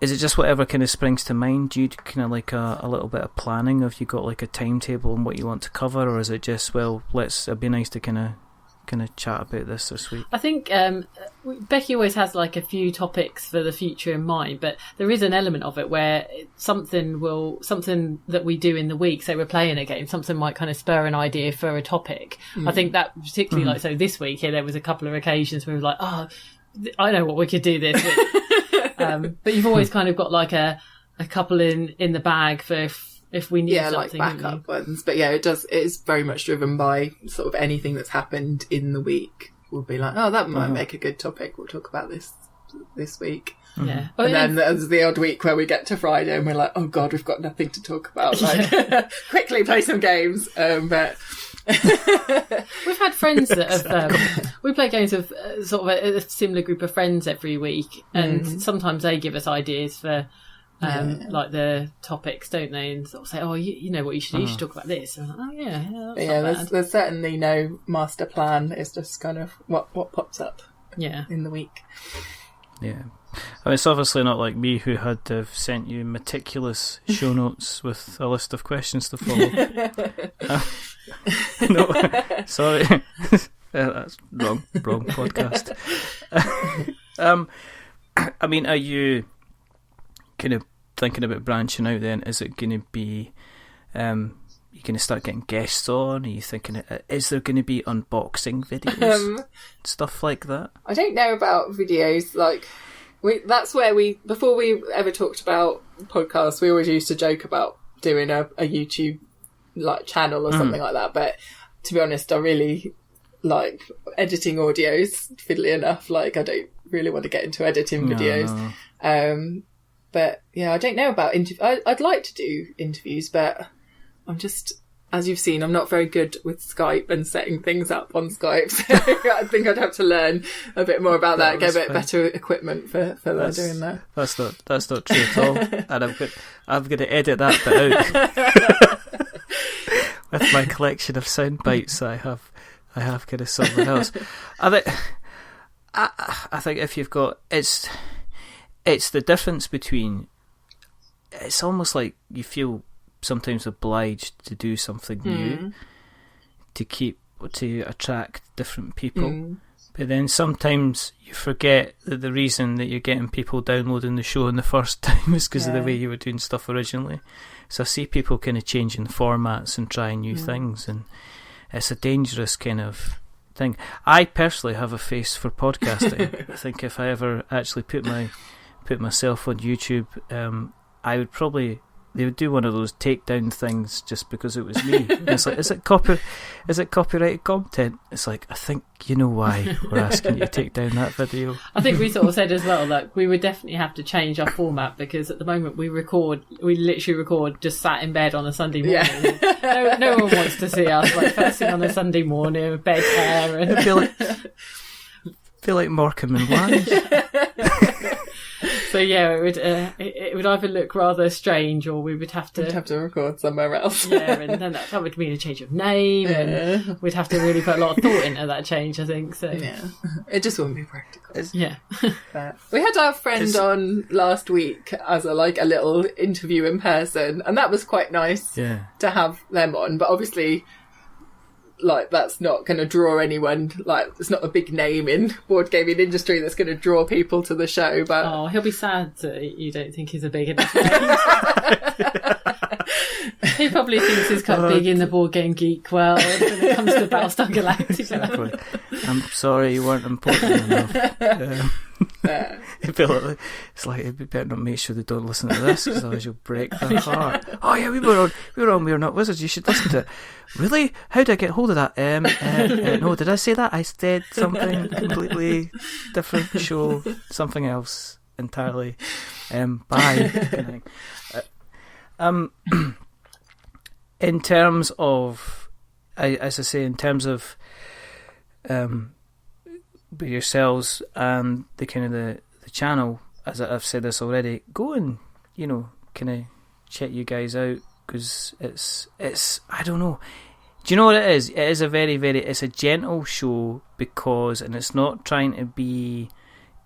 just whatever kind of springs to mind? Do you kind of like a little bit of planning? Have you got like a timetable on what you want to cover, or is it just, well, it'd be nice to kind of chat about this week? I think Becky always has like a few topics for the future in mind, but there is an element of it where something that we do in the week, say we're playing a game, something might kind of spur an idea for a topic. I think that particularly like, so this week here, there was a couple of occasions where we were like, "Oh, I know what we could do this week." But you've always kind of got like a couple in the bag for if we need something. Like backup ones. But yeah, it is very much driven by sort of anything that's happened in the week. We'll be like, "Oh, that might make a good topic. We'll talk about this week." Yeah. And then there's the odd week where we get to Friday and we're like, "Oh God, we've got nothing to talk about. Like, quickly play some games." But we've had friends that have we play games with sort of a similar group of friends every week, and sometimes they give us ideas for like the topics, don't they, and sort of say, "Oh, you know what you should talk about this." And I'm like, there's certainly no master plan. It's just kind of what pops up in the week. Yeah, I mean, it's obviously not like me, who had to have sent you meticulous show notes with a list of questions to follow. No, sorry. That's wrong podcast. I mean, are you kind of thinking about branching out then? Is it going to be you going to start getting guests on? Are you thinking, is there going to be unboxing videos, stuff like that? I don't know about videos. Like, that's where before we ever talked about podcasts, we always used to joke about doing a YouTube like channel or something like that. But to be honest, I really like editing audios, fiddly enough. Like, I don't really want to get into editing videos. No. But yeah, I don't know about I'd like to do interviews, but I'm just, as you've seen, I'm not very good with Skype and setting things up on Skype. So I think I'd have to learn a bit more about that, get a bit better equipment for doing that. That's not true at all. And I'm going to edit that bit out with my collection of sound bites I have kind of something else. I think if you've got it's the difference between, it's almost like you feel sometimes obliged to do something new to attract different people, but then sometimes you forget that the reason that you're getting people downloading the show in the first time is because of the way you were doing stuff originally. So I see people kind of changing formats and trying new things, and it's a dangerous kind of thing. I personally have a face for podcasting. I think if I ever actually put myself on YouTube, I would probably, they would do one of those takedown things just because it was me. And it's like, is it copyrighted content? It's like, I think you know why we're asking you to take down that video. I think we sort of said as well, like, we would definitely have to change our format, because at the moment we literally record just sat in bed on a Sunday morning. Yeah. No one wants to see us like first thing on a Sunday morning with bed hair and I feel like Morecambe and Wise. So yeah, it would either look rather strange, or we would have to record somewhere else. Yeah, and then that would mean a change of name, and we'd have to really put a lot of thought into that change, I think. So yeah, it just wouldn't be practical. Yeah. We had our friend on last week as a little interview in person, and that was quite nice to have them on. But obviously, like, that's not going to draw anyone. Like, it's not a big name in board gaming industry that's going to draw people to the show. But he'll be sad that you don't think he's a big enough name. He probably thinks he's quite big in the board game geek world when it comes to Battlestar Galactica. Exactly. I'm sorry you weren't important enough. It's like, it'd be better not make sure they don't listen to this, because otherwise you'll break their heart. Oh yeah, we were on We're Not Wizards, you should listen to it. Really? How did I get hold of that? No, did I say that? I said something completely different show, something else entirely. Bye. In terms of, as I say, in terms of yourselves and the kind of the channel, as I've said this already, go and kind of check you guys out, because it's I don't know. Do you know what it is? It is a very, very, it's a gentle show, and it's not trying to be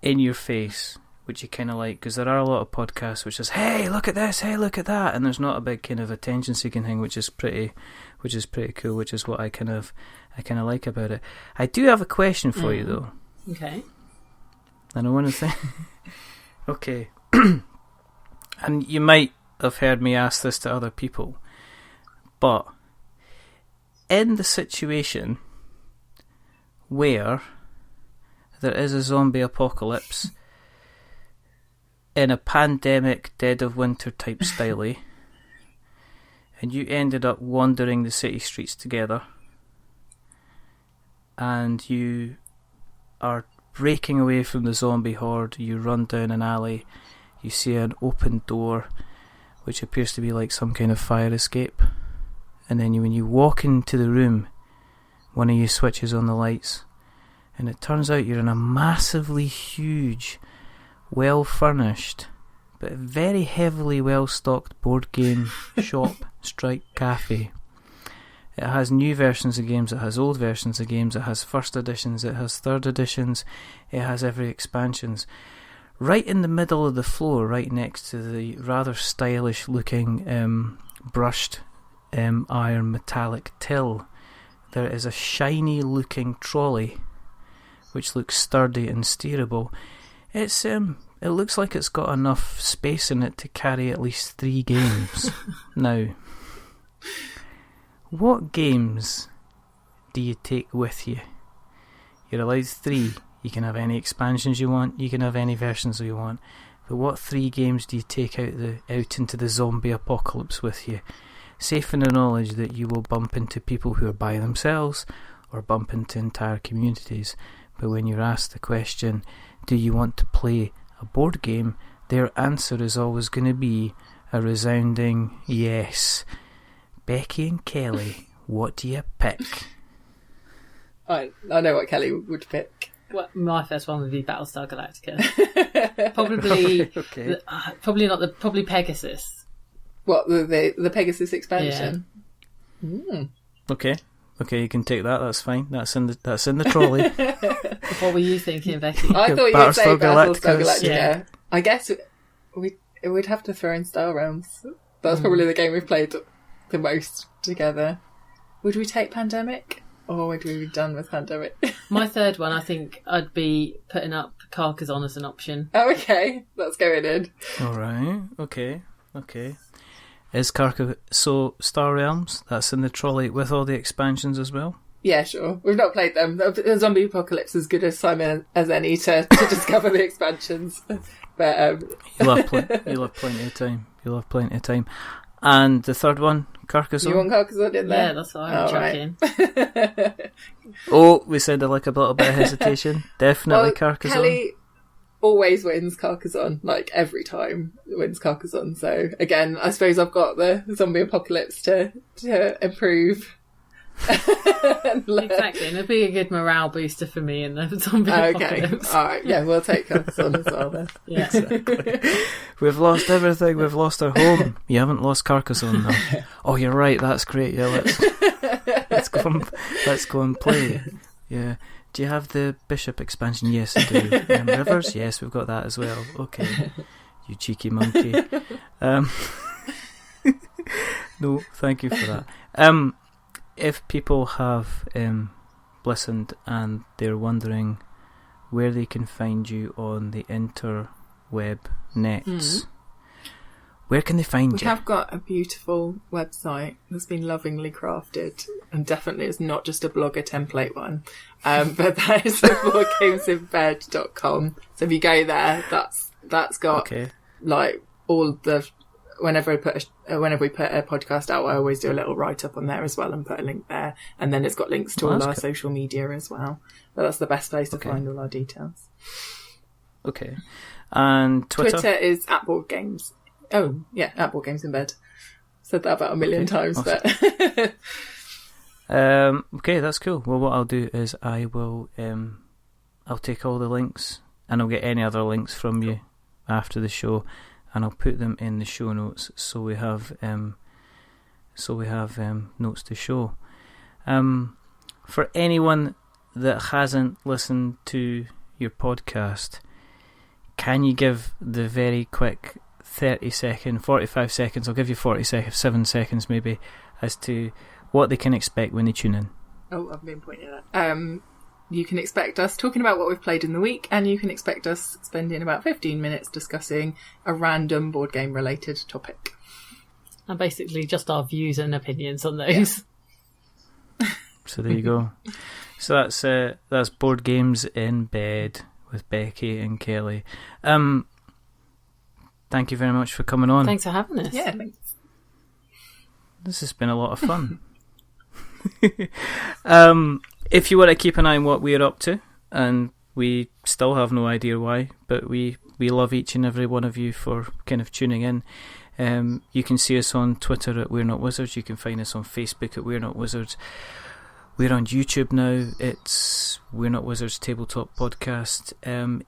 in your face, which you kind of like, because there are a lot of podcasts which is, hey, look at this, hey, look at that, and there's not a big kind of attention seeking thing, which is pretty cool, which is what I kind of like about it. I do have a question for you though. Okay. And I want to say, okay, and you might have heard me ask this to other people, but in the situation where there is a zombie apocalypse in a pandemic, dead of winter type style, and you ended up wandering the city streets together, and you are breaking away from the zombie horde, you run down an alley, you see an open door which appears to be like some kind of fire escape, and then when you walk into the room, one of you switches on the lights, and it turns out you're in a massively huge, well furnished but very heavily well stocked board game shop / cafe. It has new versions of games, it has old versions of games, it has first editions, it has third editions, it has every expansions. Right in the middle of the floor, right next to the rather stylish looking brushed iron metallic till, there is a shiny looking trolley which looks sturdy and steerable. It looks like it's got enough space in it to carry at least 3 games. Now, what games do you take with you? You're allowed 3. You can have any expansions you want, you can have any versions you want, but what 3 games do you take out into the zombie apocalypse with you? Safe in the knowledge that you will bump into people who are by themselves, or bump into entire communities. But when you're asked the question, do you want to play a board game, their answer is always going to be a resounding yes. Becky and Kelly, what do you pick? I know what Kelly would pick. Well, my first one would be Battlestar Galactica. Probably, Okay. Probably Pegasus. What, the Pegasus expansion? Yeah. Okay, you can take that. That's fine. That's in the trolley. What were you thinking, Becky? I thought you'd say Battlestar Galactica. Yeah. I guess we'd have to throw in Star Realms. That's probably the game we've played the most together. Would we take Pandemic? Or would we be done with Pandemic? My third one, I think I'd be putting up Carcassonne as an option. Oh, okay. That's going in. All right. Okay. Is so Star Realms? That's in the trolley with all the expansions as well. Yeah, sure. We've not played them. The Zombie Apocalypse is as good as Simon as any to discover the expansions. But you'll have plenty of time. And the third one, Carcassonne. You want Carcassonne in there? Yeah, that's what I would chuck in. Oh, we said like a little bit of hesitation. Definitely Carcassonne. Kelly always wins Carcassonne, like every time wins Carcassonne. So again, I suppose I've got the Zombie Apocalypse to improve. Exactly, and it'd be a good morale booster for me in the Zombie Apocalypse. All right, yeah, we'll take Carcassonne as well then. Yeah. Exactly. We've lost everything. We've lost our home. You haven't lost Carcassonne though. Oh, you're right. That's great. Yeah, let's go and play. Yeah. Do you have the Bishop expansion? Yes, I do. Rivers? Yes, we've got that as well. Okay. You cheeky monkey. No, thank you for that. If people have listened and they're wondering where they can find you on the interweb nets, where can they find you? We have got a beautiful website that's been lovingly crafted, and definitely it's not just a blogger template one, but that is boardgamesinbed.com. So if you go there, that's got like all the... Whenever we put a podcast out, I always do a little write-up on there as well and put a link there. And then it's got links to all our social media as well. But that's the best place to find all our details. Okay. And Twitter? Twitter is @BoardGames. Oh, yeah, @BoardGames in bed. Said that about a million times, awesome. But... okay, that's cool. Well, what I'll do is I'll take all the links, and I'll get any other links from you after the show, and I'll put them in the show notes so we have notes to show. For anyone that hasn't listened to your podcast, can you give the very quick 45 seconds, I'll give you 7 seconds maybe, as to what they can expect when they tune in? Oh, I've been pointing at that. You can expect us talking about what we've played in the week, and you can expect us spending about 15 minutes discussing a random board game related topic. And basically just our views and opinions on those. Yeah. So there you go. So that's Board Games in Bed with Becky and Kelly. Thank you very much for coming on. Thanks for having us. Yeah, thanks. This has been a lot of fun. If you want to keep an eye on what we're up to, and we still have no idea why, but we love each and every one of you for kind of tuning in. You can see us on Twitter at We're Not Wizards. You can find us on Facebook at We're Not Wizards. We're on YouTube now. It's We're Not Wizards Tabletop Podcast.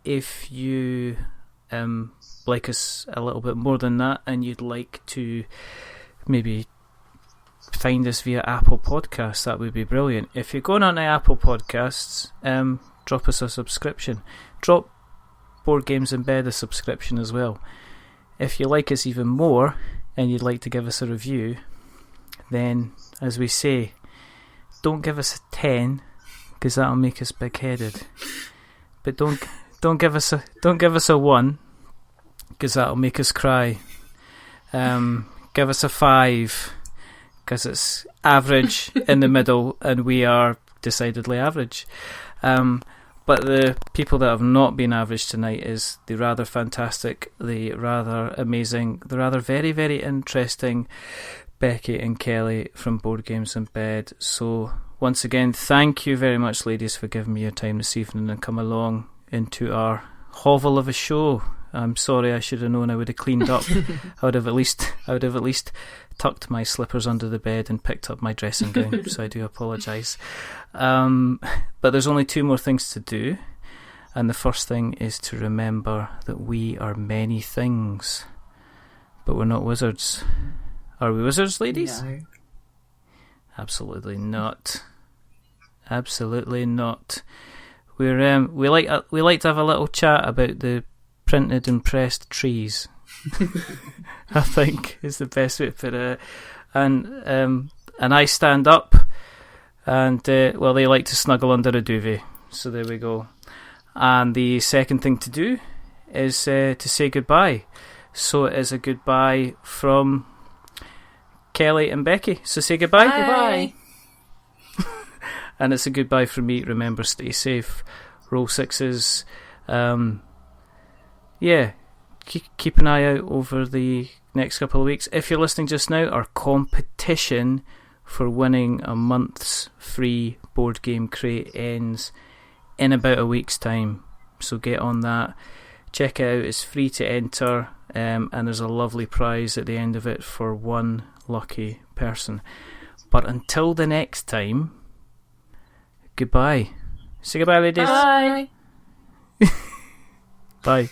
If you like us a little bit more than that, and you'd like to maybe find us via Apple Podcasts, that would be brilliant. If you're going on to Apple Podcasts, drop us a subscription. Drop Board Games in Bed a subscription as well. If you like us even more and you'd like to give us a review, then, as we say, don't give us a 10 because that'll make us big-headed. But don't give us a 1 because that'll make us cry. Give us a 5 because it's average in the middle, and we are decidedly average. But the people that have not been average tonight is the rather fantastic, the rather amazing, the rather very, very interesting Becky and Kelly from Board Games in Bed. So once again, thank you very much, ladies, for giving me your time this evening and come along into our hovel of a show. I'm sorry, I should have known I would have cleaned up. I would have at least tucked my slippers under the bed and picked up my dressing gown, so I do apologise. But there's only 2 more things to do, and the first thing is to remember that we are many things, but we're not wizards. Are we wizards, ladies? No. Absolutely not. Absolutely not. We like to have a little chat about the printed and pressed trees. I think is the best way to put it. And I stand up, and they like to snuggle under a duvet. So there we go. And the second thing to do is to say goodbye. So it is a goodbye from Kelly and Becky. So say goodbye. Bye. Goodbye. And it's a goodbye from me. Remember, stay safe. Roll 6s. Keep an eye out over the next couple of weeks. If you're listening just now, our competition for winning a month's free board game crate ends in about a week's time. So get on that. Check it out. It's free to enter, and there's a lovely prize at the end of it for one lucky person. But until the next time, goodbye. Say goodbye, ladies. Bye. Bye.